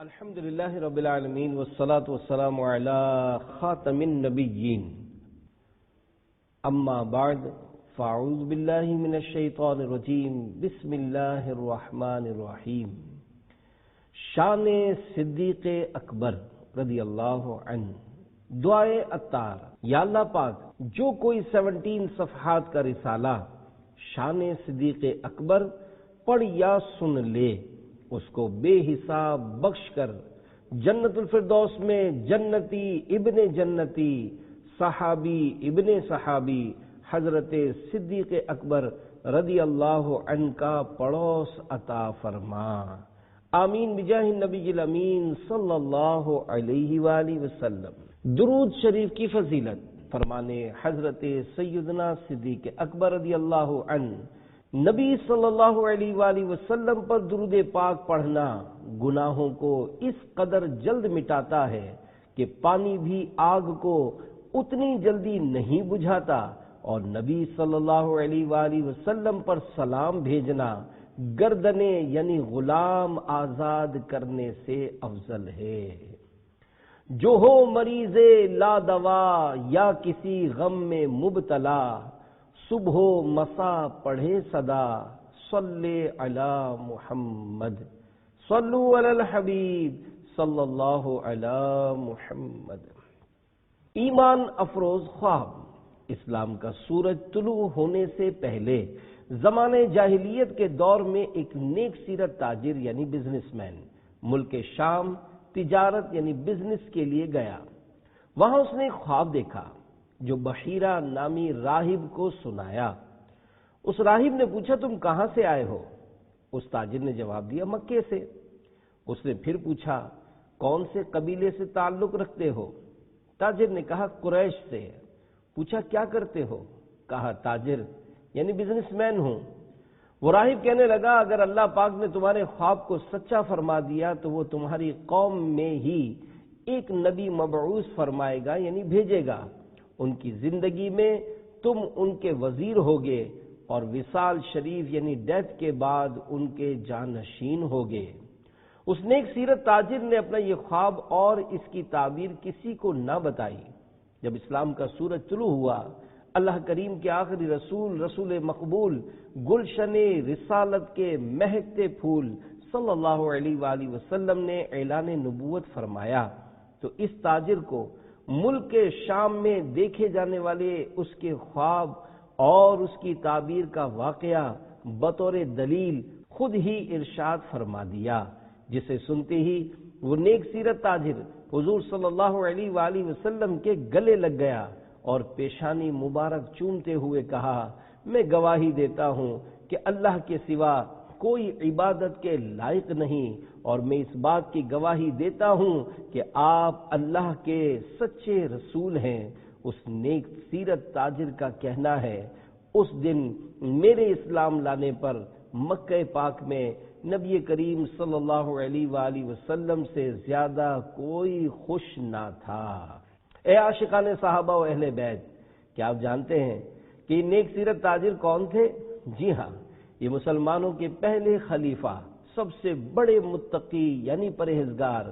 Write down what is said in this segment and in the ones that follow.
الحمد للہ رب العالمین والصلاة والسلام علی خاتم النبیین اما بعد فاعوذ باللہ من الشیطان الرجیم بسم اللہ الرحمن الرحیم۔ شان صدیق اکبر رضی اللہ عنہ، دعائے عطار۔ یا اللہ پاک، جو کوئی 17 صفحات کا رسالہ شان صدیق اکبر پڑھ یا سن لے، اس کو بے حساب بخش کر جنت الفردوس میں جنتی ابن جنتی صحابی ابن صحابی حضرت صدیق اکبر رضی اللہ عنہ کا پڑوس عطا فرما، آمین بجاہ النبی الامین صلی اللہ علیہ وآلہ وسلم۔ درود شریف کی فضیلت فرمانے حضرت سیدنا صدیق اکبر رضی اللہ عنہ، نبی صلی اللہ علیہ وآلہ وسلم پر درود پاک پڑھنا گناہوں کو اس قدر جلد مٹاتا ہے کہ پانی بھی آگ کو اتنی جلدی نہیں بجھاتا، اور نبی صلی اللہ علیہ وآلہ وسلم پر سلام بھیجنا گردنیں یعنی غلام آزاد کرنے سے افضل ہے۔ جو ہو مریض لا دوا یا کسی غم میں مبتلا، صبح و مسا پڑھے صدا صلی علی محمد، صلو علی الحبیب صلی اللہ علی محمد۔ ایمان افروز خواب۔ اسلام کا سورج طلوع ہونے سے پہلے زمانے جاہلیت کے دور میں ایک نیک سیرت تاجر یعنی بزنس مین ملک شام تجارت یعنی بزنس کے لیے گیا۔ وہاں اس نے ایک خواب دیکھا جو بحیرہ نامی راہب کو سنایا۔ اس راہب نے پوچھا، تم کہاں سے آئے ہو؟ اس تاجر نے جواب دیا، مکے سے۔ اس نے پھر پوچھا، کون سے قبیلے سے تعلق رکھتے ہو؟ تاجر نے کہا، قریش سے۔ پوچھا، کیا کرتے ہو؟ کہا، تاجر یعنی بزنس مین ہوں۔ وہ راہب کہنے لگا، اگر اللہ پاک نے تمہارے خواب کو سچا فرما دیا تو وہ تمہاری قوم میں ہی ایک نبی مبعوث فرمائے گا یعنی بھیجے گا۔ ان کی زندگی میں تم ان کے وزیر ہوگے اور وصال شریف یعنی ڈیتھ کے بعد ان کے جانشین ہوگے۔ اس نیک سیرت تاجر نے اپنا یہ خواب اور اس کی تعبیر کسی کو نہ بتائی۔ جب اسلام کا سورج طلوع ہوا، اللہ کریم کے آخری رسول، رسول مقبول، گلشن رسالت کے مہکتے پھول صلی اللہ علیہ وآلہ وسلم نے اعلان نبوت فرمایا تو اس تاجر کو ملک شام میں دیکھے جانے والے اس کے خواب اور اس کی تعبیر کا واقعہ بطور دلیل خود ہی ارشاد فرما دیا، جسے سنتے ہی وہ نیک سیرت تاجر حضور صلی اللہ علیہ وآلہ وسلم کے گلے لگ گیا اور پیشانی مبارک چومتے ہوئے کہا، میں گواہی دیتا ہوں کہ اللہ کے سوا کوئی عبادت کے لائق نہیں، اور میں اس بات کی گواہی دیتا ہوں کہ آپ اللہ کے سچے رسول ہیں۔ اس نیک سیرت تاجر کا کہنا ہے، اس دن میرے اسلام لانے پر مکہ پاک میں نبی کریم صلی اللہ علیہ وآلہ وسلم سے زیادہ کوئی خوش نہ تھا۔ اے عاشقان صحابہ و اہل بیت، کیا آپ جانتے ہیں کہ یہ نیک سیرت تاجر کون تھے؟ جی ہاں، یہ مسلمانوں کے پہلے خلیفہ، سب سے بڑے متقی یعنی پرہیزگار،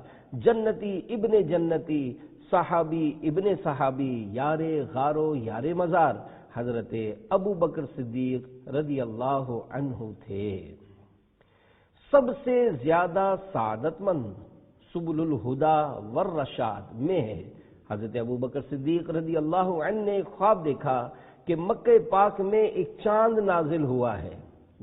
جنتی ابن جنتی صحابی ابن صحابی، یار غارو یار مزار حضرت ابو بکر صدیق رضی اللہ عنہ تھے۔ سب سے زیادہ سعادت مند سبل الہدا والرشاد میں ہے۔ حضرت ابو بکر صدیق رضی اللہ عنہ نے ایک خواب دیکھا کہ مکہ پاک میں ایک چاند نازل ہوا ہے۔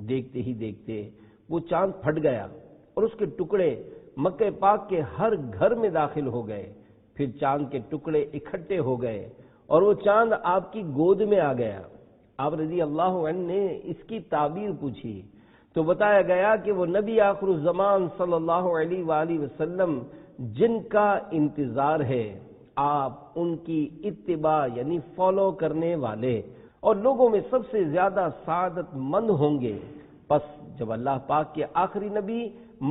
دیکھتے ہی دیکھتے وہ چاند پھٹ گیا اور اس کے ٹکڑے مکہ پاک کے ہر گھر میں داخل ہو گئے۔ پھر چاند کے ٹکڑے اکٹھے ہو گئے اور وہ چاند آپ کی گود میں آ گیا۔ آپ رضی اللہ عنہ نے اس کی تعبیر پوچھی تو بتایا گیا کہ وہ نبی آخر الزمان صلی اللہ علیہ وآلہ وسلم جن کا انتظار ہے، آپ ان کی اتباع یعنی فالو کرنے والے اور لوگوں میں سب سے زیادہ سعادت مند ہوں گے۔ پس جب اللہ پاک کے آخری نبی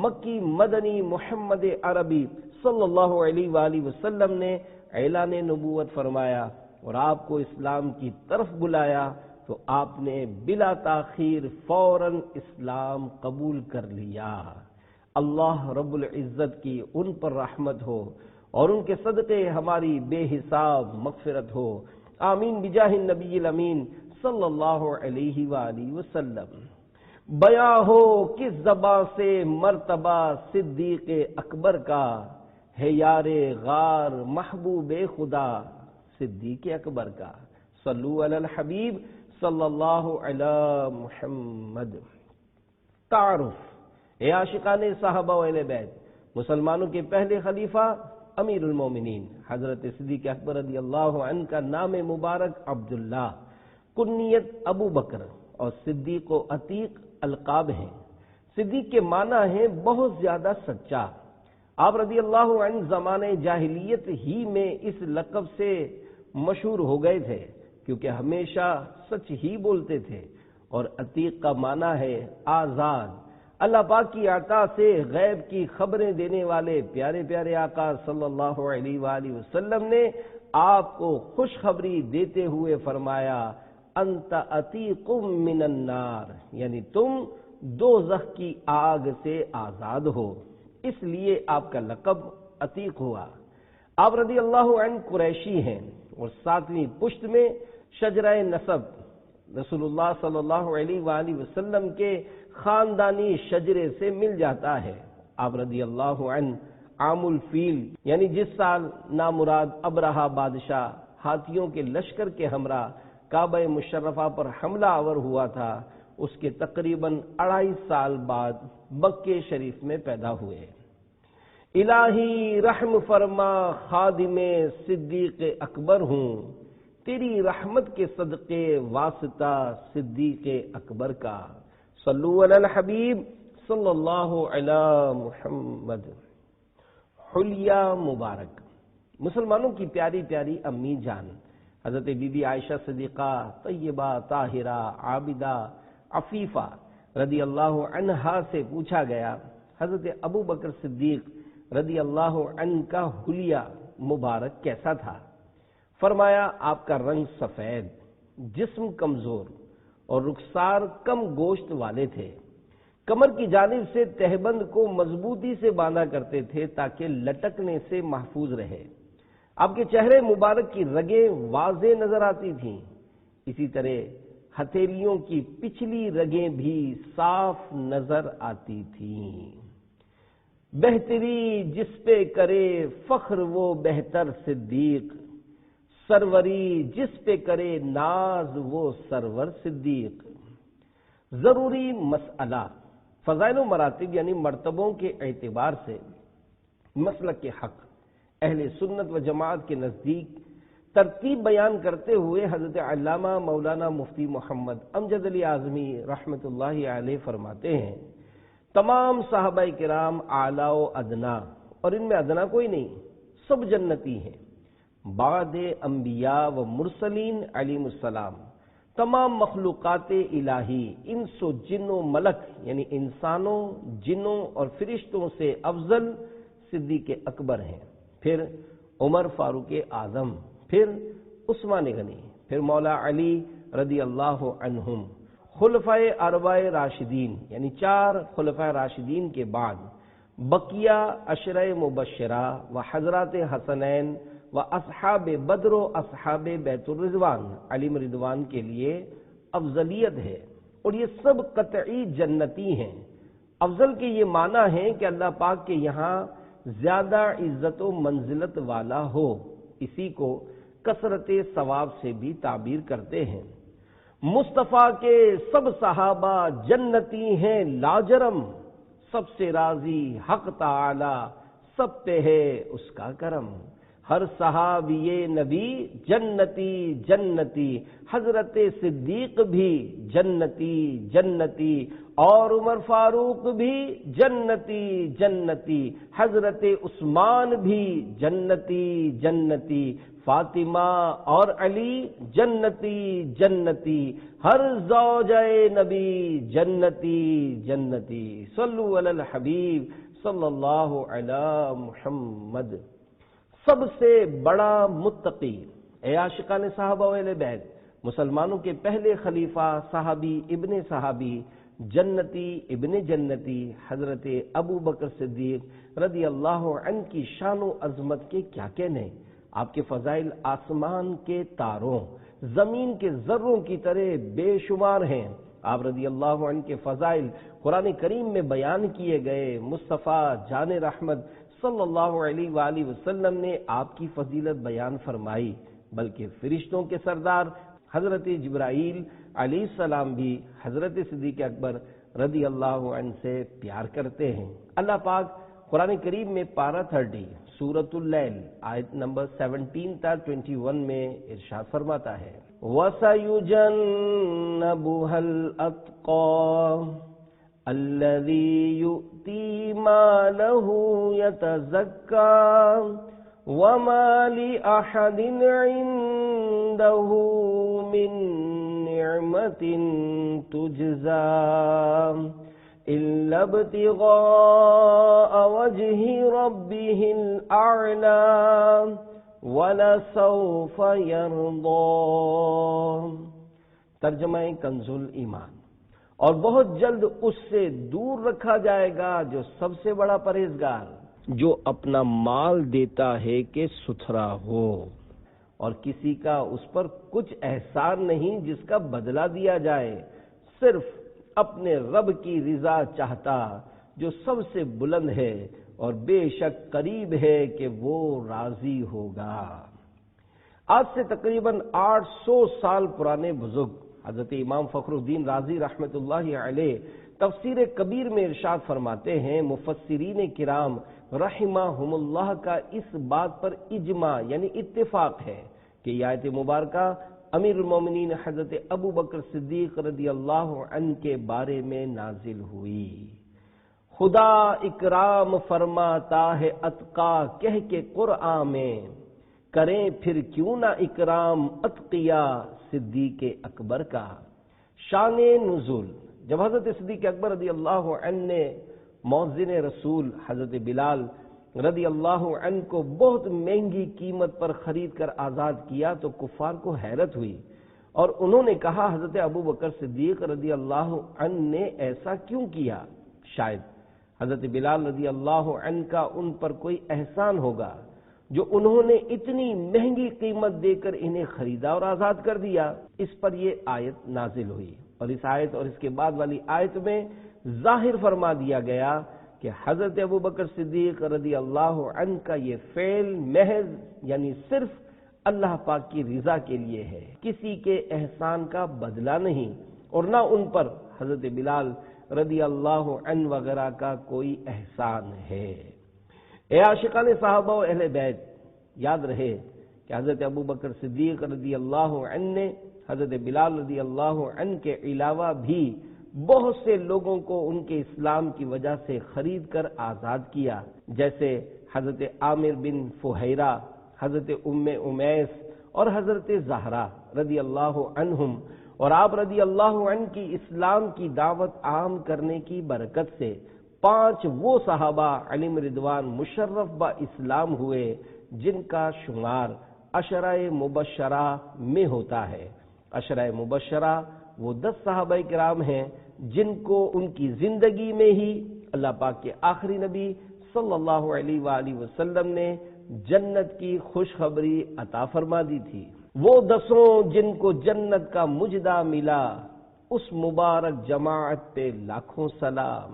مکی مدنی محمد عربی صلی اللہ علیہ وآلہ وسلم نے اعلان نبوت فرمایا اور آپ کو اسلام کی طرف بلایا تو آپ نے بلا تاخیر فوراً اسلام قبول کر لیا۔ اللہ رب العزت کی ان پر رحمت ہو اور ان کے صدقے ہماری بے حساب مغفرت ہو، آمین بجاہ النبی الامین صلی اللہ علیہ وآلہ وسلم۔ بیاں ہو کس زباں سے مرتبہ صدیق اکبر کا، ہے یار غار محبوب خدا صدیق اکبر کا، صلو علی الحبیب صلی اللہ علی محمد۔ تعارف، اے عاشقان صحابہ و اہل بیت، مسلمانوں کے پہلے خلیفہ امیر المومنین حضرت صدیق اکبر رضی اللہ عنہ کا نام مبارک عبداللہ، کنیت ابو بکر، اور صدیق و عتیق القاب ہیں۔ صدیق کے معنی ہیں بہت زیادہ سچا۔ آپ رضی اللہ عنہ زمانہ جاہلیت ہی میں اس لقب سے مشہور ہو گئے تھے کیونکہ ہمیشہ سچ ہی بولتے تھے، اور عتیق کا معنی ہے آزاد۔ اللہ پاک کی عطا سے غیب کی خبریں دینے والے پیارے پیارے آقا صلی اللہ علیہ وآلہ وسلم نے آپ کو خوشخبری دیتے ہوئے فرمایا انت عتیق من النار، یعنی تم دوزخ کی آگ سے آزاد ہو، اس لیے آپ کا لقب عتیق ہوا۔ آپ رضی اللہ عنہ قریشی ہیں اور 7ویں پشت میں شجرہ نسب رسول اللہ صلی اللہ علیہ وآلہ وسلم کے خاندانی شجرے سے مل جاتا ہے۔ آپ رضی اللہ عنہ عام الفیل، یعنی جس سال نامراد ابرہہ بادشاہ ہاتھیوں کے لشکر کے ہمراہ کعبہ مشرفہ پر حملہ آور ہوا تھا، اس کے تقریباً 2.5 سال بعد مکہ شریف میں پیدا ہوئے۔ الہی رحم فرما خادم صدیق اکبر ہوں، تیری رحمت کے صدقے واسطہ صدیق اکبر کا، صلو علی الحبیب صلی اللہ علی محمد۔ حلیہ مبارک، مسلمانوں کی پیاری پیاری امی جان حضرت بی بی عائشہ صدیقہ طیبہ طاہرہ عابدہ عفیفہ رضی اللہ عنہا سے پوچھا گیا حضرت ابو بکر صدیق رضی اللہ عنہ کا حلیہ مبارک کیسا تھا؟ فرمایا آپ کا رنگ سفید، جسم کمزور اور رخسار کم گوشت والے تھے، کمر کی جانب سے تہبند کو مضبوطی سے باندھا کرتے تھے تاکہ لٹکنے سے محفوظ رہے۔ آپ کے چہرے مبارک کی رگیں واضح نظر آتی تھیں، اسی طرح ہتھیلیوں کی پچھلی رگیں بھی صاف نظر آتی تھیں۔ بہتری جس پہ کرے فخر وہ بہتر صدیق، سروری جس پہ کرے ناز وہ سرور صدیق۔ ضروری مسئلہ، فضائل و مراتب یعنی مرتبوں کے اعتبار سے مسلک کے حق اہل سنت و جماعت کے نزدیک ترتیب بیان کرتے ہوئے حضرت علامہ مولانا مفتی محمد امجد علی اعظمی رحمۃ اللہ علیہ فرماتے ہیں تمام صحابہ کرام اعلیٰ و ادنا، اور ان میں ادنا کوئی نہیں، سب جنتی ہیں، بعد انبیاء و مرسلین علیہم السلام، تمام مخلوقات الہی انس و جن و ملک یعنی انسانوں، جنوں اور فرشتوں سے افضل صدیق اکبر ہیں، پھر عمر فاروق اعظم، پھر عثمان غنی، پھر مولا علی رضی اللہ عنہم، خلفائے اربعہ راشدین یعنی 4 خلفائے راشدین کے بعد بقیہ عشرہ مبشرہ و حضرات حسنین و اصحاب بدر و اصحاب بیت الرضوان علیم رضوان کے لیے افضلیت ہے، اور یہ سب قطعی جنتی ہیں۔ افضل کے یہ معنی ہے کہ اللہ پاک کے یہاں زیادہ عزت و منزلت والا ہو، اسی کو کثرت ثواب سے بھی تعبیر کرتے ہیں۔ مصطفیٰ کے سب صحابہ جنتی ہیں لاجرم، سب سے راضی حق تعالی، سب پہ ہے اس کا کرم، ہر صحابی نبی جنتی جنتی، حضرت صدیق بھی جنتی جنتی، اور عمر فاروق بھی جنتی جنتی، حضرت عثمان بھی جنتی جنتی، فاطمہ اور علی جنتی جنتی، ہر زوجہ نبی جنتی جنتی، صلو علی الحبیب صلی اللہ علی محمد۔ سب سے بڑا متقی، اے عاشقان صحابہ و اہل بیت، مسلمانوں کے پہلے خلیفہ، صحابی ابن صحابی، جنتی ابن جنتی حضرت ابو بکر صدیق رضی اللہ عنہ کی شان و عظمت کے کیا کہنے، آپ کے فضائل آسمان کے تاروں زمین کے ذروں کی طرح بے شمار ہیں۔ آپ رضی اللہ عنہ کے فضائل قرآن کریم میں بیان کیے گئے۔ مصطفیٰ جان رحمت صلی اللہ علیہ وآلہ وسلم نے آپ کی فضیلت بیان فرمائی، بلکہ فرشتوں کے سردار حضرت جبرائیل علیہ السلام بھی حضرت صدیق اکبر رضی اللہ عنہ سے پیار کرتے ہیں۔ اللہ پاک قرآن کریم میں پارہ 30 سورۃ اللیل آیت نمبر 17 تا 21 میں ارشاد فرماتا ہے، وَسَيُجَنَّبُهَا الْأَتْقَى الَّذِي يُؤْتِي مَالَهُ يَتَزَكَّى وَمَا لِأَحَدٍ عِندَهُ مِن نِّعْمَةٍ تُجْزَى إِلَّا ابْتِغَاءَ وَجْهِ رَبِّهِ الْأَعْلَى وَلَسَوْفَ يَرْضَى۔ ترجمہ کنز الایمان، اور بہت جلد اس سے دور رکھا جائے گا جو سب سے بڑا پرہیزگار، جو اپنا مال دیتا ہے کہ ستھرا ہو، اور کسی کا اس پر کچھ احسان نہیں جس کا بدلہ دیا جائے، صرف اپنے رب کی رضا چاہتا جو سب سے بلند ہے اور بے شک قریب ہے کہ وہ راضی ہوگا۔ آج سے تقریباً 800 سال پرانے بزرگ حضرت امام فخر الدین رازی رحمۃ اللہ علیہ تفسیر کبیر میں ارشاد فرماتے ہیں، مفسرین کرام رحمہم اللہ کا اس بات پر اجماع یعنی اتفاق ہے کہ یہ آیت مبارکہ امیر المومنین حضرت ابو بکر صدیق رضی اللہ عنہ کے بارے میں نازل ہوئی۔ خدا اکرام فرماتا ہے اتقا کہہ کے قرآن میں، کریں پھر کیوں نہ اکرام اتقیا صدیق اکبر کا۔ شان نزول، جب حضرت صدیق اکبر رضی اللہ عنہ نے مؤذن رسول حضرت بلال رضی اللہ عنہ کو بہت مہنگی قیمت پر خرید کر آزاد کیا تو کفار کو حیرت ہوئی، اور انہوں نے کہا حضرت ابو بکر صدیق رضی اللہ عنہ نے ایسا کیوں کیا؟ شاید حضرت بلال رضی اللہ عنہ کا ان پر کوئی احسان ہوگا جو انہوں نے اتنی مہنگی قیمت دے کر انہیں خریدا اور آزاد کر دیا۔ اس پر یہ آیت نازل ہوئی، اور اس آیت اور اس کے بعد والی آیت میں ظاہر فرما دیا گیا کہ حضرت ابو بکر صدیق رضی اللہ عنہ کا یہ فعل محض یعنی صرف اللہ پاک کی رضا کے لیے ہے، کسی کے احسان کا بدلہ نہیں، اور نہ ان پر حضرت بلال رضی اللہ عنہ وغیرہ کا کوئی احسان ہے۔ اے عاشقان صحابہ و اہل بیت، یاد رہے کہ حضرت ابو بکر صدیق رضی اللہ عنہ نے حضرت بلال رضی اللہ عنہ کے علاوہ بھی بہت سے لوگوں کو ان کے اسلام کی وجہ سے خرید کر آزاد کیا، جیسے حضرت عامر بن فہیرہ، حضرت ام امیس اور حضرت زہرا رضی اللہ عنہم، اور آپ رضی اللہ عنہ کی اسلام کی دعوت عام کرنے کی برکت سے 5 وہ صحابہ علیہم رضوان مشرف با اسلام ہوئے جن کا شمار عشرہ مبشرہ میں ہوتا ہے۔ عشرہ مبشرہ وہ 10 صحابہ کرام ہیں جن کو ان کی زندگی میں ہی اللہ پاک کے آخری نبی صلی اللہ علیہ وآلہ وسلم نے جنت کی خوشخبری عطا فرما دی تھی۔ وہ 10 جن کو جنت کا مجدہ ملا، اس مبارک جماعت پہ لاکھوں سلام۔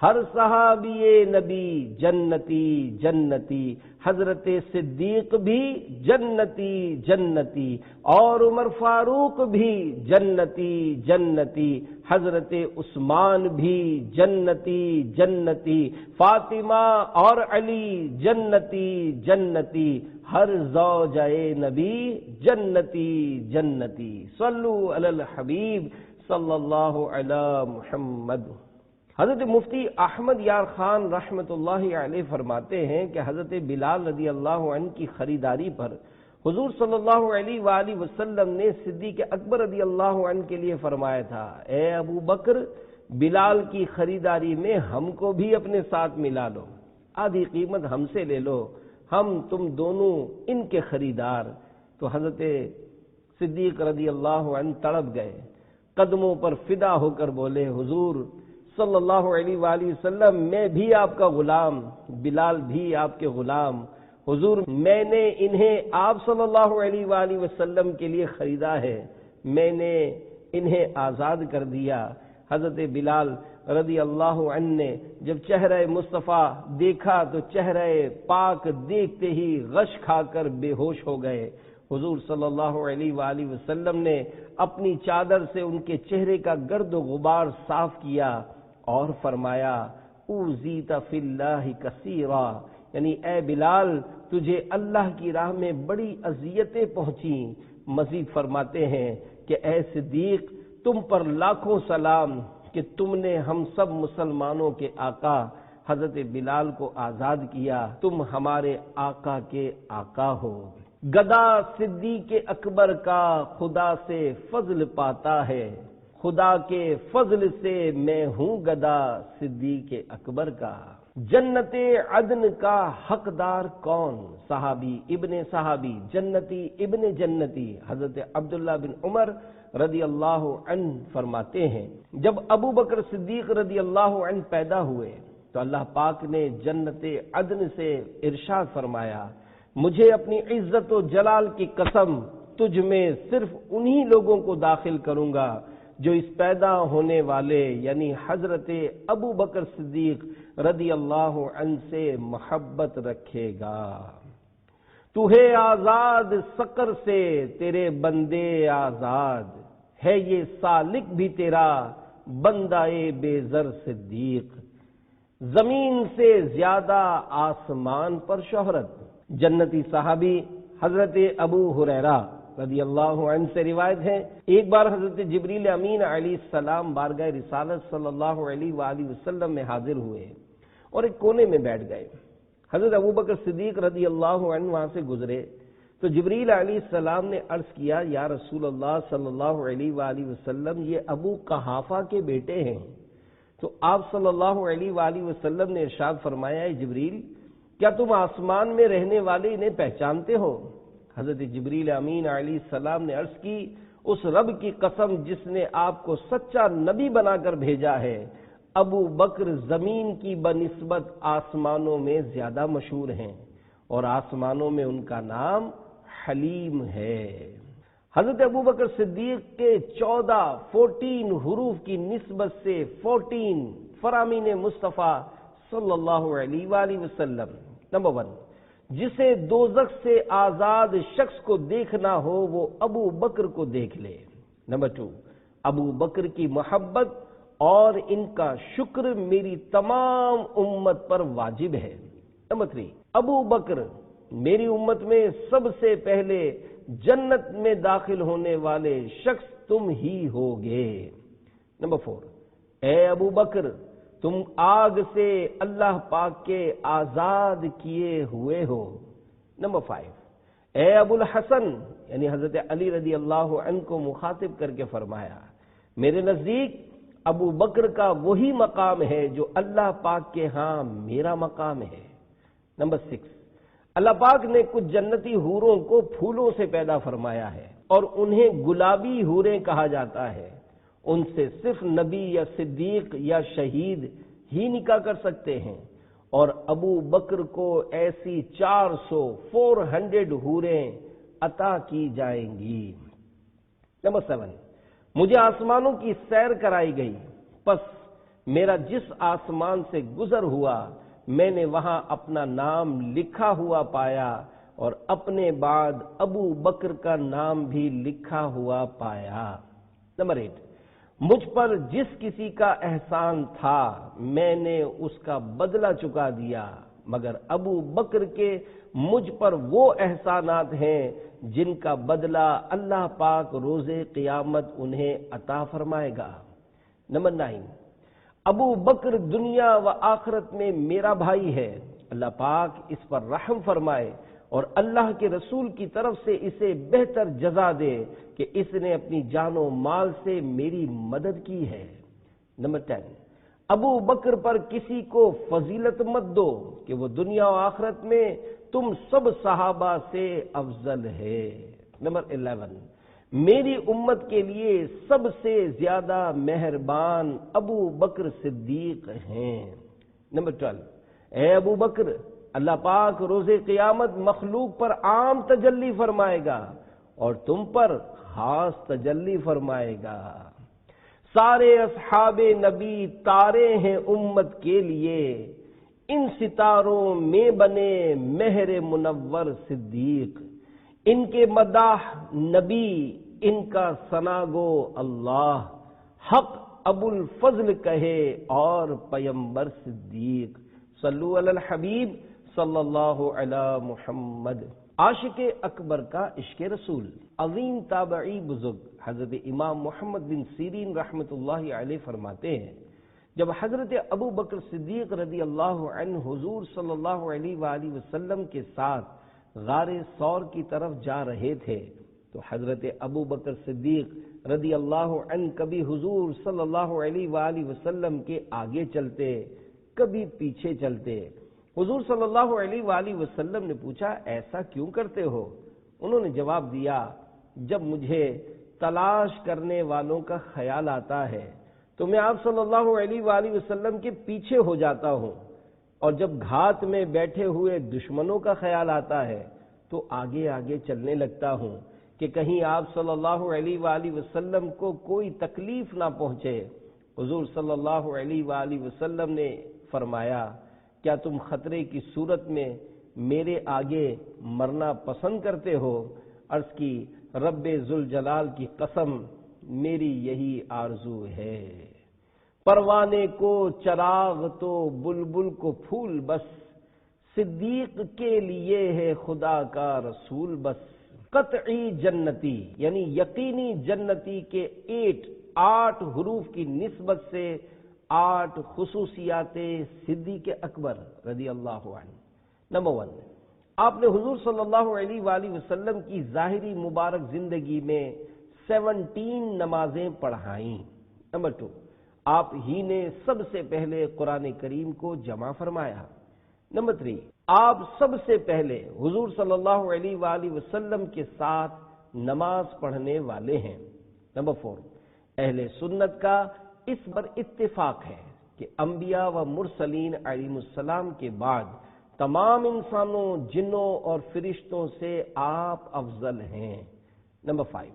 ہر صحابی نبی جنتی جنتی، حضرت صدیق بھی جنتی جنتی، اور عمر فاروق بھی جنتی جنتی، حضرت عثمان بھی جنتی جنتی، فاطمہ اور علی جنتی جنتی، ہر زوجہ نبی جنتی جنتی۔ صلو علی الحبیب صلی اللہ علی محمد۔ حضرت مفتی احمد یار خان رحمۃ اللہ علیہ فرماتے ہیں کہ حضرت بلال رضی اللہ عنہ کی خریداری پر حضور صلی اللہ علیہ وآلہ وسلم نے صدیق اکبر رضی اللہ عنہ کے لیے فرمایا تھا، اے ابو بکر، بلال کی خریداری میں ہم کو بھی اپنے ساتھ ملا لو، آدھی قیمت ہم سے لے لو، ہم تم دونوں ان کے خریدار۔ تو حضرت صدیق رضی اللہ عنہ تڑپ گئے، قدموں پر فدا ہو کر بولے حضور صلی اللہ علیہ وآلہ وسلم میں بھی آپ کا غلام، بلال بھی آپ کے غلام، حضور میں نے انہیں آپ صلی اللہ علیہ وآلہ وسلم کے لیے خریدا ہے، میں نے انہیں آزاد کر دیا۔ حضرت بلال رضی اللہ عنہ نے جب چہرہ مصطفیٰ دیکھا تو چہرہ پاک دیکھتے ہی غش کھا کر بے ہوش ہو گئے۔ حضور صلی اللہ علیہ وآلہ وسلم نے اپنی چادر سے ان کے چہرے کا گرد و غبار صاف کیا اور فرمایا اوذیت فی اللہ کثیرا، یعنی اے بلال تجھے اللہ کی راہ میں بڑی اذیتیں پہنچیں۔ مزید فرماتے ہیں کہ اے صدیق تم پر لاکھوں سلام کہ تم نے ہم سب مسلمانوں کے آقا حضرت بلال کو آزاد کیا، تم ہمارے آقا کے آقا ہو۔ گدا صدیق اکبر کا خدا سے فضل پاتا ہے، خدا کے فضل سے میں ہوں گدا صدیق اکبر کا۔ جنت عدن کا حقدار کون؟ صحابی ابن صحابی، جنتی ابن جنتی۔ حضرت عبداللہ بن عمر رضی اللہ عنہ فرماتے ہیں جب ابو بکر صدیق رضی اللہ عنہ پیدا ہوئے تو اللہ پاک نے جنت عدن سے ارشاد فرمایا مجھے اپنی عزت و جلال کی قسم تجھ میں صرف انہی لوگوں کو داخل کروں گا جو اس پیدا ہونے والے یعنی حضرت ابو بکر صدیق رضی اللہ عنہ سے محبت رکھے گا۔ تو ہے آزاد سقر سے تیرے بندے آزاد، ہے یہ سالک بھی تیرا بندہ بے زر صدیق، زمین سے زیادہ آسمان پر شہرت۔ جنتی صحابی حضرت ابو ہریرہ رضی اللہ عنہ سے روایت ہے ایک بار حضرت جبریل امین علیہ السلام بارگاہ رسالت صلی اللہ علیہ وآلہ وسلم میں حاضر ہوئے اور ایک کونے میں بیٹھ گئے۔ حضرت ابو بکر صدیق رضی اللہ عنہ وہاں سے گزرے تو جبریل علیہ السلام نے عرض کیا یا رسول اللہ صلی اللہ علیہ وآلہ وسلم یہ ابو قحافہ کے بیٹے ہیں۔ تو آپ صلی اللہ علیہ وآلہ وسلم نے ارشاد فرمایا اے جبریل کیا تم آسمان میں رہنے والے انہیں پہچانتے ہو؟ حضرت جبریل امین علیہ السلام نے عرض کی اس رب کی قسم جس نے آپ کو سچا نبی بنا کر بھیجا ہے، ابو بکر زمین کی بنسبت آسمانوں میں زیادہ مشہور ہیں اور آسمانوں میں ان کا نام حلیم ہے۔ حضرت ابو بکر صدیق کے 14 حروف کی نسبت سے 14 فرامین مصطفیٰ صلی اللہ علیہ وآلہ وسلم۔ نمبر 1 جسے دوزخ سے آزاد شخص کو دیکھنا ہو وہ ابو بکر کو دیکھ لے۔ نمبر 2 ابو بکر کی محبت اور ان کا شکر میری تمام امت پر واجب ہے۔ نمبر 3 ابو بکر میری امت میں سب سے پہلے جنت میں داخل ہونے والے شخص تم ہی ہوگے۔ نمبر 4 اے ابو بکر تم آگ سے اللہ پاک کے آزاد کیے ہوئے ہو۔ نمبر 5 اے ابو الحسن یعنی حضرت علی رضی اللہ عنہ کو مخاطب کر کے فرمایا میرے نزدیک ابو بکر کا وہی مقام ہے جو اللہ پاک کے ہاں میرا مقام ہے۔ نمبر 6 اللہ پاک نے کچھ جنتی حوروں کو پھولوں سے پیدا فرمایا ہے اور انہیں گلابی حوریں کہا جاتا ہے، ان سے صرف نبی یا صدیق یا شہید ہی نکاح کر سکتے ہیں اور ابو بکر کو ایسی 400 حوریں عطا کی جائیں گی۔ نمبر 7 مجھے آسمانوں کی سیر کرائی گئی، پس میرا جس آسمان سے گزر ہوا میں نے وہاں اپنا نام لکھا ہوا پایا اور اپنے بعد ابو بکر کا نام بھی لکھا ہوا پایا۔ نمبر 8 مجھ پر جس کسی کا احسان تھا میں نے اس کا بدلہ چکا دیا، مگر ابو بکر کے مجھ پر وہ احسانات ہیں جن کا بدلہ اللہ پاک روز قیامت انہیں عطا فرمائے گا۔ نمبر 9 ابو بکر دنیا و آخرت میں میرا بھائی ہے، اللہ پاک اس پر رحم فرمائے اور اللہ کے رسول کی طرف سے اسے بہتر جزا دے کہ اس نے اپنی جان و مال سے میری مدد کی ہے۔ نمبر 10 ابو بکر پر کسی کو فضیلت مت دو کہ وہ دنیا و آخرت میں تم سب صحابہ سے افضل ہے۔ نمبر 11 میری امت کے لیے سب سے زیادہ مہربان ابو بکر صدیق ہیں۔ نمبر 12، اے ابو بکر، اللہ پاک روز قیامت مخلوق پر عام تجلی فرمائے گا اور تم پر خاص تجلی فرمائے گا۔ سارے اصحاب نبی تارے ہیں امت کے لیے، ان ستاروں میں بنے مہر منور صدیق، ان کے مداح نبی، ان کا ثناگو اللہ، حق ابو الفضل کہے اور پیمبر صدیق۔ صلو علی الحبیب صلی اللہ علی محمد۔ عاشق اکبر کا عشق رسول، عظیم تابعی بزرگ حضرت امام محمد بن سیرین رحمۃ اللہ علیہ فرماتے ہیں، جب حضرت ابو بکر صدیق رضی اللہ عنہ حضور صلی اللہ علیہ وآلہ وسلم کے ساتھ غار ثور کی طرف جا رہے تھے تو حضرت ابو بکر صدیق رضی اللہ عنہ کبھی حضور صلی اللہ علیہ وآلہ وسلم کے آگے چلتے، کبھی پیچھے چلتے۔ حضور صلی اللہ علیہ وآلہ وسلم نے پوچھا، ایسا کیوں کرتے ہو؟ انہوں نے جواب دیا، جب مجھے تلاش کرنے والوں کا خیال آتا ہے تو میں آپ صلی اللہ علیہ وآلہ وسلم کے پیچھے ہو جاتا ہوں، اور جب گھات میں بیٹھے ہوئے دشمنوں کا خیال آتا ہے تو آگے آگے چلنے لگتا ہوں کہ کہیں آپ صلی اللہ علیہ وآلہ وسلم کو کوئی تکلیف نہ پہنچے۔ حضور صلی اللہ علیہ وآلہ وسلم نے فرمایا، کیا تم خطرے کی صورت میں میرے آگے مرنا پسند کرتے ہو؟ عرض کی، رب ذوالجلال کی قسم، میری یہی آرزو ہے۔ پروانے کو چراغ تو بلبل کو پھول، بس صدیق کے لیے ہے خدا کا رسول بس۔ قطعی جنتی یعنی یقینی جنتی کے 8 حروف کی نسبت سے 8 خصوصیات صدیق اکبر رضی اللہ عنہ۔ نمبر 1، آپ نے حضور صلی اللہ علیہ وآلہ وسلم کی ظاہری مبارک زندگی میں 17 نمازیں پڑھائیں۔ نمبر 2، آپ ہی نے سب سے پہلے قرآن کریم کو جمع فرمایا۔ نمبر 3، آپ سب سے پہلے حضور صلی اللہ علیہ وآلہ وسلم کے ساتھ نماز پڑھنے والے ہیں۔ نمبر 4، اہل سنت کا اس پر اتفاق ہے کہ انبیاء و مرسلین علیہ السلام کے بعد تمام انسانوں، جنوں اور فرشتوں سے آپ افضل ہیں۔ نمبر 5،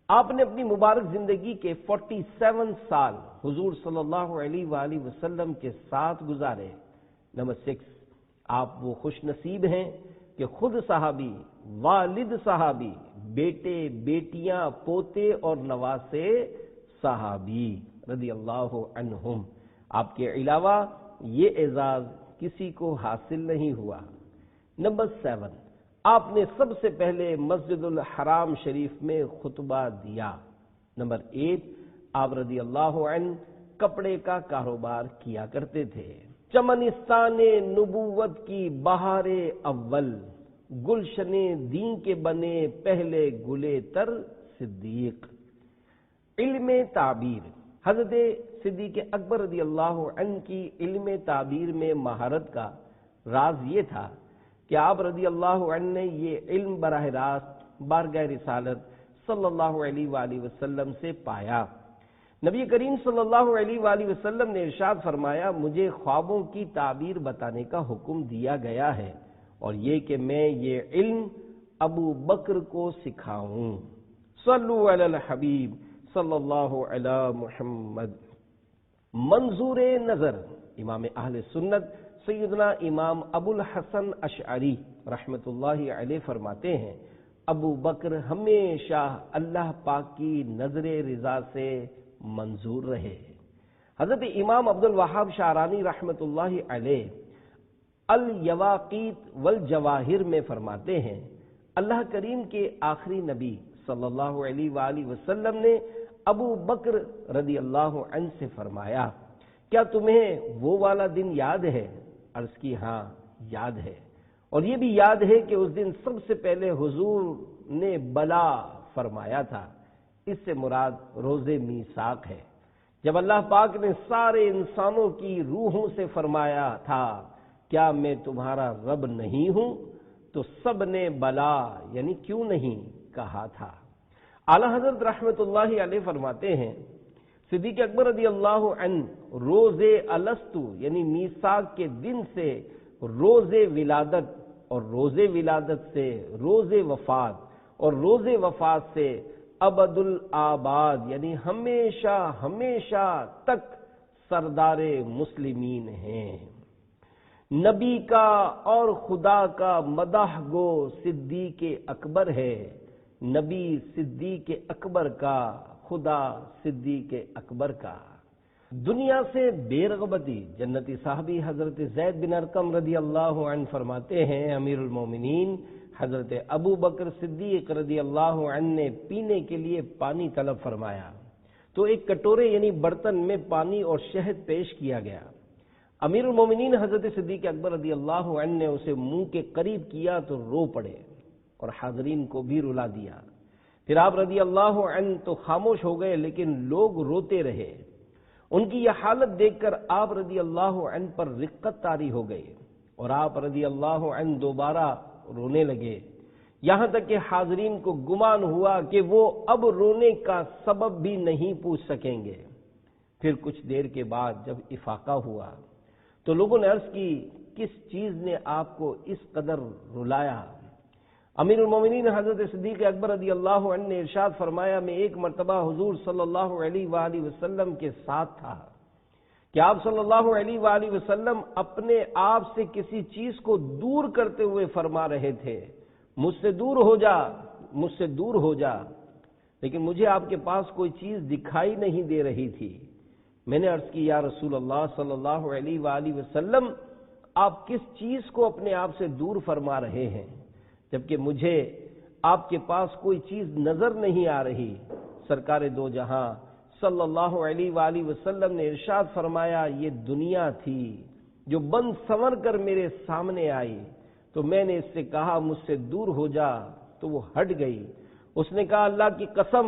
آپ نے اپنی مبارک زندگی کے 47 سال حضور صلی اللہ علیہ وآلہ وسلم کے ساتھ گزارے۔ نمبر 6، آپ وہ خوش نصیب ہیں کہ خود صحابی، والد صحابی، بیٹے، بیٹیاں، پوتے اور نواسے صحابی رضی اللہ عنہم۔ آپ کے علاوہ یہ اعزاز کسی کو حاصل نہیں ہوا۔ نمبر 7، آپ نے سب سے پہلے مسجد الحرام شریف میں خطبہ دیا۔ نمبر 8، آپ رضی اللہ عنہ کپڑے کا کاروبار کیا کرتے تھے۔ چمنستان نبوت کی بہار اول، گلشن دین کے بنے پہلے گلے تر صدیق۔ علم تعبیر، حضرت صدیق اکبر رضی اللہ عنہ کی علم تعبیر میں مہارت کا راز یہ تھا کہ آپ رضی اللہ عنہ نے یہ علم براہ راست بارگاہ رسالت صلی اللہ علیہ وآلہ وسلم سے پایا۔ نبی کریم صلی اللہ علیہ وآلہ وسلم نے ارشاد فرمایا، مجھے خوابوں کی تعبیر بتانے کا حکم دیا گیا ہے، اور یہ کہ میں یہ علم ابو بکر کو سکھاؤں۔ صلو علی الحبیب صلی اللہ علی محمد۔ منظور نظر، امام اہل سنت سیدنا امام ابو الحسن اشعری رحمۃ اللہ علیہ فرماتے ہیں، ابو بکر ہمیشہ اللہ پاک کی نظر رضا سے منظور رہے۔ حضرت امام عبد الوہاب شعرانی رحمۃ اللہ علیہ الیواقیت والجواہر میں فرماتے ہیں، اللہ کریم کے آخری نبی صلی اللہ علیہ وآلہ وسلم نے ابو بکر رضی اللہ عنہ سے فرمایا، کیا تمہیں وہ والا دن یاد ہے؟ عرض کی، ہاں یاد ہے، اور یہ بھی یاد ہے کہ اس دن سب سے پہلے حضور نے بلا فرمایا تھا۔ اس سے مراد روز میثاق ہے، جب اللہ پاک نے سارے انسانوں کی روحوں سے فرمایا تھا، کیا میں تمہارا رب نہیں ہوں؟ تو سب نے بلا یعنی کیوں نہیں کہا تھا۔ اعلی حضرت رحمت اللہ علیہ فرماتے ہیں صدیق اکبر رضی اللہ عنہ روز الستو یعنی میثاق کے دن سے روز ولادت اور روز ولادت سے روز وفات اور روز وفات سے ابد الآباد یعنی ہمیشہ ہمیشہ تک سردار مسلمین ہیں۔ نبی کا اور خدا کا مدح گو صدیق اکبر ہے، نبی صدیق اکبر کا، خدا صدیق اکبر کا۔ دنیا سے بے رغبتی جنتی صحابی حضرت زید بن ارقم رضی اللہ عنہ فرماتے ہیں امیر المومنین حضرت ابو بکر صدیق رضی اللہ عنہ نے پینے کے لیے پانی طلب فرمایا تو ایک کٹورے یعنی برتن میں پانی اور شہد پیش کیا گیا۔ امیر المومنین حضرت صدیق اکبر رضی اللہ عنہ نے اسے منہ کے قریب کیا تو رو پڑے اور حاضرین کو بھی رلا دیا۔ پھر آپ رضی اللہ عنہ تو خاموش ہو گئے لیکن لوگ روتے رہے۔ ان کی یہ حالت دیکھ کر آپ رضی اللہ عنہ پر رقت طاری ہو گئی اور آپ رضی اللہ عنہ دوبارہ رونے لگے، یہاں تک کہ حاضرین کو گمان ہوا کہ وہ اب رونے کا سبب بھی نہیں پوچھ سکیں گے۔ پھر کچھ دیر کے بعد جب افاقہ ہوا تو لوگوں نے عرض کی کس چیز نے آپ کو اس قدر رلایا؟ امیر المومنین حضرت صدیق اکبر رضی اللہ عنہ نے ارشاد فرمایا میں ایک مرتبہ حضور صلی اللہ علیہ وآلہ وسلم کے ساتھ تھا کہ آپ صلی اللہ علیہ وآلہ وسلم اپنے آپ سے کسی چیز کو دور کرتے ہوئے فرما رہے تھے مجھ سے دور ہو جا، مجھ سے دور ہو جا، لیکن مجھے آپ کے پاس کوئی چیز دکھائی نہیں دے رہی تھی۔ میں نے عرض کی یا رسول اللہ صلی اللہ علیہ وآلہ وسلم آپ کس چیز کو اپنے آپ سے دور فرما رہے ہیں جبکہ مجھے آپ کے پاس کوئی چیز نظر نہیں آ رہی؟ سرکار دو جہاں صلی اللہ علیہ وآلہ وسلم نے ارشاد فرمایا یہ دنیا تھی جو بند سنور کر میرے سامنے آئی تو میں نے اس سے کہا مجھ سے دور ہو جا تو وہ ہٹ گئی۔ اس نے کہا اللہ کی قسم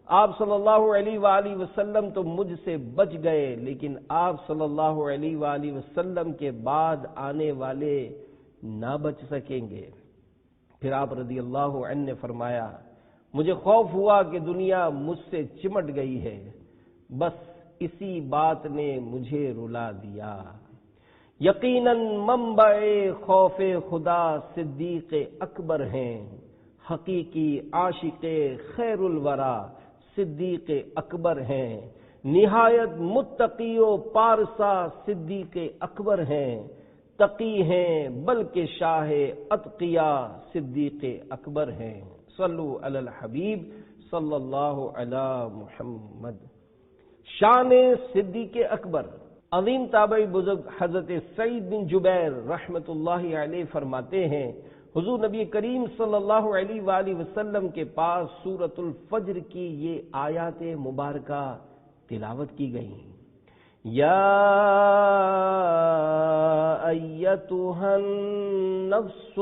آپ صلی اللہ علیہ وآلہ وسلم تو مجھ سے بچ گئے لیکن آپ صلی اللہ علیہ وآلہ وسلم کے بعد آنے والے نہ بچ سکیں گے۔ پھر آپ رضی اللہ عنہ نے فرمایا مجھے خوف ہوا کہ دنیا مجھ سے چمٹ گئی ہے، بس اسی بات نے مجھے رلا دیا۔ یقیناً منبع خوف خدا صدیق اکبر ہیں، حقیقی عاشق خیر الورا صدیق اکبر ہیں، نہایت متقی و پارسا صدیق اکبر ہیں، تقی ہیں بلکہ شاہ اتقیا صدیق اکبر ہیں۔ صلو علی الحبیب صلی اللہ علی محمد۔ شان صدیق اکبر۔ عظیم تابعی بزرگ حضرت سعید بن جبیر رحمت اللہ علیہ فرماتے ہیں حضور نبی کریم صلی اللہ علیہ وآلہ وسلم کے پاس سورۃ الفجر کی یہ آیات مبارکہ تلاوت کی گئی۔ یا ایتھا النفس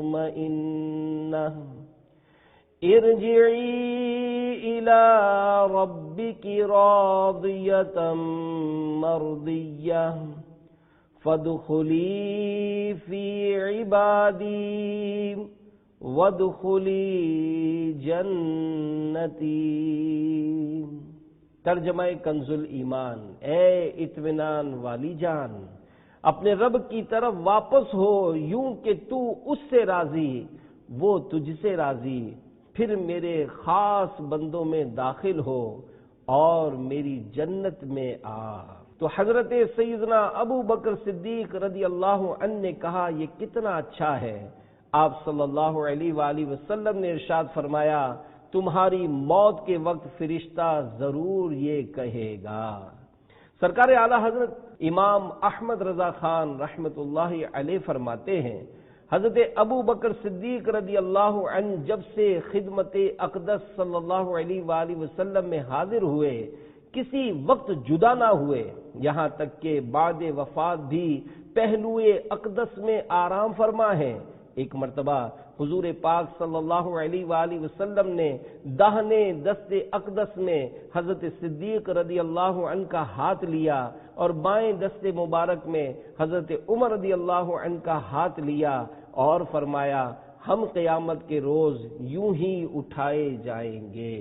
المطمئنہ ارجعی الی ربک راضیۃ مرضیہ فادخلی فی عبادی وادخلی جنتی۔ ترجمہ کنز الایمان۔ اے اطمینان والی جان اپنے رب کی طرف واپس ہو یوں کہ تو اس سے راضی وہ تجھ سے راضی، پھر میرے خاص بندوں میں داخل ہو اور میری جنت میں آ۔ تو حضرت سیدنا ابو بکر صدیق رضی اللہ عنہ نے کہا یہ کتنا اچھا ہے۔ آپ صلی اللہ علیہ وآلہ وسلم نے ارشاد فرمایا تمہاری موت کے وقت فرشتہ ضرور یہ کہے گا۔ سرکار اعلی حضرت امام احمد رضا خان رحمت اللہ علیہ فرماتے ہیں حضرت ابو بکر صدیق رضی اللہ عنہ جب سے خدمت اقدس صلی اللہ علیہ وآلہ وسلم میں حاضر ہوئے کسی وقت جدا نہ ہوئے، یہاں تک کہ بعد وفات بھی پہلو اقدس میں آرام فرما ہے۔ ایک مرتبہ حضور پاک صلی اللہ علیہ وآلہ وسلم نے داہنے دست اقدس میں حضرت صدیق رضی اللہ عنہ کا ہاتھ لیا اور بائیں دست مبارک میں حضرت عمر رضی اللہ عنہ کا ہاتھ لیا اور فرمایا ہم قیامت کے روز یوں ہی اٹھائے جائیں گے۔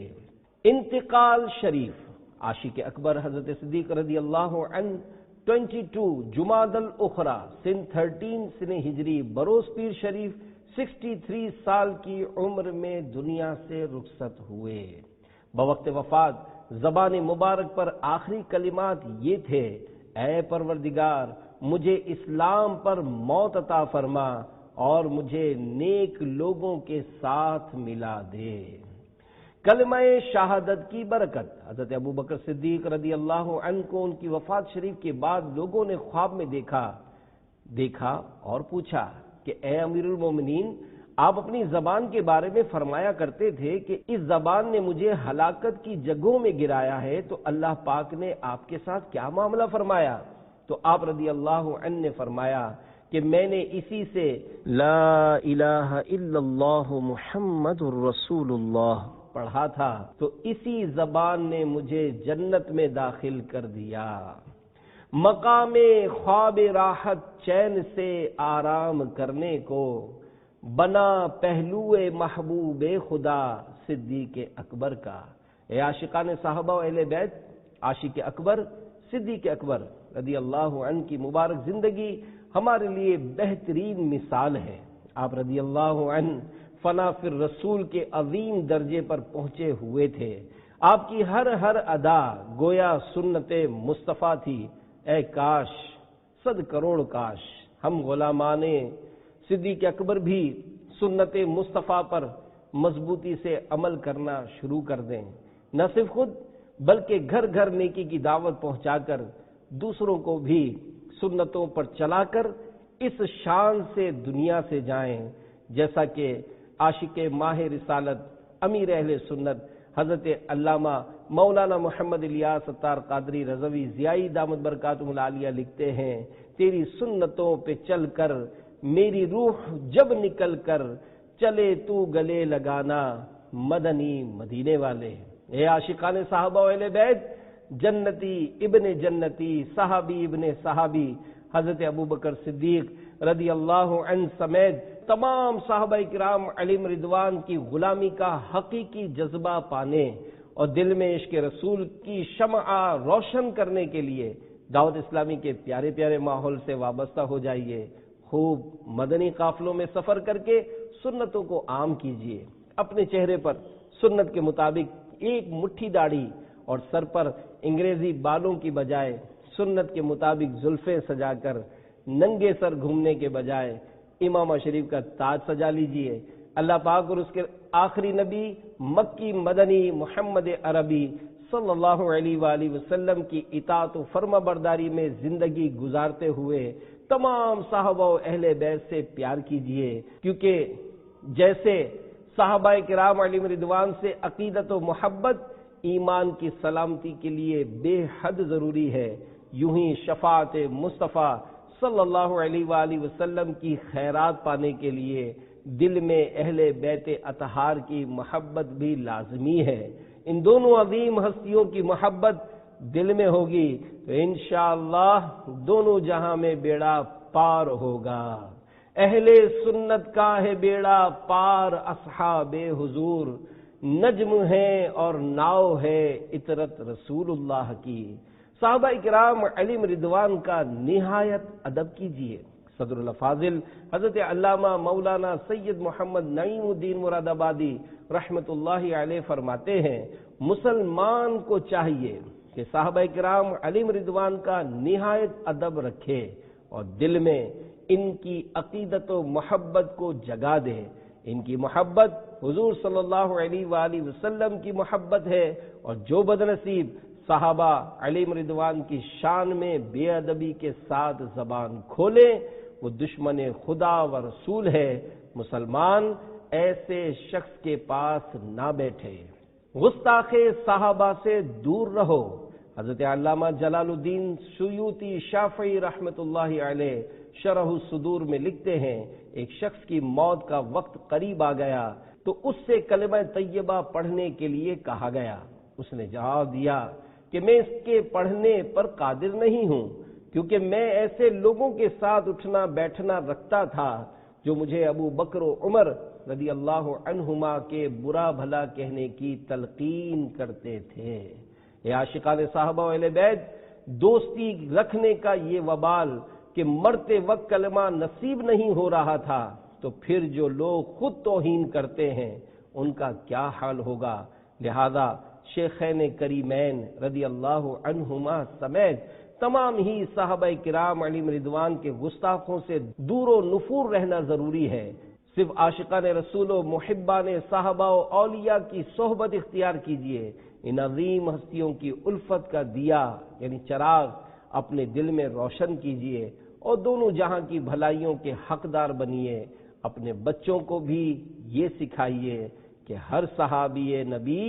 انتقال شریف عاشق اکبر حضرت صدیق رضی اللہ عنہ 22 جمادی الاخری سن 13 سن ہجری بروز پیر شریف 63 سال کی عمر میں دنیا سے رخصت ہوئے۔ بوقت وفات زبان مبارک پر آخری کلمات یہ تھے: اے پروردگار، مجھے اسلام پر موت عطا فرما اور مجھے نیک لوگوں کے ساتھ ملا دے۔ کلمہ شہادت کی برکت حضرت ابوبکر صدیق رضی اللہ عنہ کو ان کی وفات شریف کے بعد لوگوں نے خواب میں دیکھا اور پوچھا کہ اے امیر المومنین، آپ اپنی زبان کے بارے میں فرمایا کرتے تھے کہ اس زبان نے مجھے ہلاکت کی جگہوں میں گرایا ہے، تو اللہ پاک نے آپ کے ساتھ کیا معاملہ فرمایا؟ تو آپ رضی اللہ عنہ نے فرمایا کہ میں نے اسی سے لا الہ الا اللہ محمد الرسول اللہ پڑھا تھا، تو اسی زبان نے مجھے جنت میں داخل کر دیا۔ مقام خواب راحت چین سے آرام کرنے کو بنا پہلو محبوب خدا صدیق اکبر کا۔ اے عاشقان صحابہ و اہل بیت، عاشق اکبر صدیق اکبر رضی اللہ عنہ کی مبارک زندگی ہمارے لیے بہترین مثال ہے۔ آپ رضی اللہ عنہ فنا فی الرسول کے عظیم درجے پر پہنچے ہوئے تھے۔ آپ کی ہر ادا گویا سنت مصطفیٰ تھی۔ اے کاش، 100 کروڑ کاش ہم غلامان صدیق اکبر بھی سنت مصطفیٰ پر مضبوطی سے عمل کرنا شروع کر دیں، نہ صرف خود بلکہ گھر گھر نیکی کی دعوت پہنچا کر دوسروں کو بھی سنتوں پر چلا کر اس شان سے دنیا سے جائیں جیسا کہ عاشق ماہ رسالت امیر اہل سنت حضرت علامہ مولانا محمد الیاس ستار قادری رضوی ضیائی دامت برکاتہم العالیہ لکھتے ہیں: تیری سنتوں پہ چل کر میری روح جب نکل کر چلے تو گلے لگانا مدنی مدینے والے۔ اے عاشقان صحابہ و اہل بیت، جنتی ابن جنتی، صحابی ابن صحابی حضرت ابوبکر صدیق رضی اللہ عنہ سمیت تمام صحابہ کرام علیہم رضوان کی غلامی کا حقیقی جذبہ پانے اور دل میں عشق رسول کی شمع روشن کرنے کے لیے دعوت اسلامی کے پیارے پیارے ماحول سے وابستہ ہو جائیے۔ خوب مدنی قافلوں میں سفر کر کے سنتوں کو عام کیجیے۔ اپنے چہرے پر سنت کے مطابق ایک مٹھی داڑھی اور سر پر انگریزی بالوں کی بجائے سنت کے مطابق زلفیں سجا کر ننگے سر گھومنے کے بجائے امامہ شریف کا تاج سجا لیجئے۔ اللہ پاک اور اس کے آخری نبی مکی مدنی محمد عربی صلی اللہ علیہ وآلہ وسلم کی اطاعت و فرما برداری میں زندگی گزارتے ہوئے تمام صحابہ و اہل بیت سے پیار کیجئے، کیونکہ جیسے صحابہ کرام علیہم رضوان سے عقیدت و محبت ایمان کی سلامتی کے لیے بے حد ضروری ہے، یوں ہی شفاعت مصطفیٰ صلی اللہ علیہ وآلہ وسلم کی خیرات پانے کے لیے دل میں اہل بیت اطہار کی محبت بھی لازمی ہے۔ ان دونوں عظیم ہستیوں کی محبت دل میں ہوگی تو انشاءاللہ دونوں جہاں میں بیڑا پار ہوگا۔ اہل سنت کا ہے بیڑا پار اصحاب حضور، نجم ہے اور ناؤ ہے اطرت رسول اللہ کی۔ صحابہ کرام علیہم رضوان کا نہایت ادب کیجیے۔ صدر الفاضل حضرت علامہ مولانا سید محمد نعیم الدین مراد آبادی رحمت اللہ علیہ فرماتے ہیں، مسلمان کو چاہیے کہ صحابہ کرام علیہم رضوان کا نہایت ادب رکھے اور دل میں ان کی عقیدت و محبت کو جگا دے۔ ان کی محبت حضور صلی اللہ علیہ وآلہ وسلم کی محبت ہے، اور جو بدنصیب صحابہ علیہم رضوان کی شان میں بے ادبی کے ساتھ زبان کھولے وہ دشمن خدا و رسول ہے۔ مسلمان ایسے شخص کے پاس نہ بیٹھے۔ گستاخ صحابہ سے دور رہو۔ حضرت علامہ جلال الدین سیوطی شافعی رحمت اللہ علیہ شرح الصدور میں لکھتے ہیں، ایک شخص کی موت کا وقت قریب آ گیا تو اس سے کلمہ طیبہ پڑھنے کے لیے کہا گیا۔ اس نے جواب دیا کہ میں اس کے پڑھنے پر قادر نہیں ہوں، کیونکہ میں ایسے لوگوں کے ساتھ اٹھنا بیٹھنا رکھتا تھا جو مجھے ابو بکر و عمر رضی اللہ عنہما کے برا بھلا کہنے کی تلقین کرتے تھے۔ اے عاشقان صحابہ و اہل بیت، دوستی رکھنے کا یہ وبال کہ مرتے وقت کلمہ نصیب نہیں ہو رہا تھا، تو پھر جو لوگ خود توہین کرتے ہیں ان کا کیا حال ہوگا۔ لہذا شیخین کریمین رضی اللہ عنہما سمیت تمام ہی صحابہ کرام علیہم رضوان کے گستاخوں سے دور و نفور رہنا ضروری ہے۔ صرف عاشقان رسول و محبان صحابہ و اولیاء کی صحبت اختیار کیجئے۔ ان عظیم ہستیوں کی الفت کا دیا یعنی چراغ اپنے دل میں روشن کیجئے اور دونوں جہاں کی بھلائیوں کے حقدار بنیے۔ اپنے بچوں کو بھی یہ سکھائیے کہ ہر صحابی نبی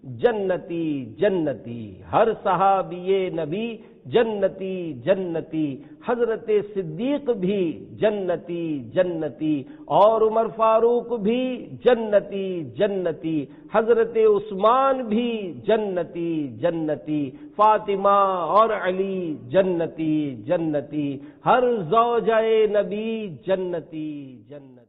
جنتی جنتی، ہر صحابی نبی جنتی جنتی، حضرت صدیق بھی جنتی جنتی، اور عمر فاروق بھی جنتی جنتی، حضرت عثمان بھی جنتی جنتی، فاطمہ اور علی جنتی جنتی، ہر زوجہ نبی جنتی جنتی۔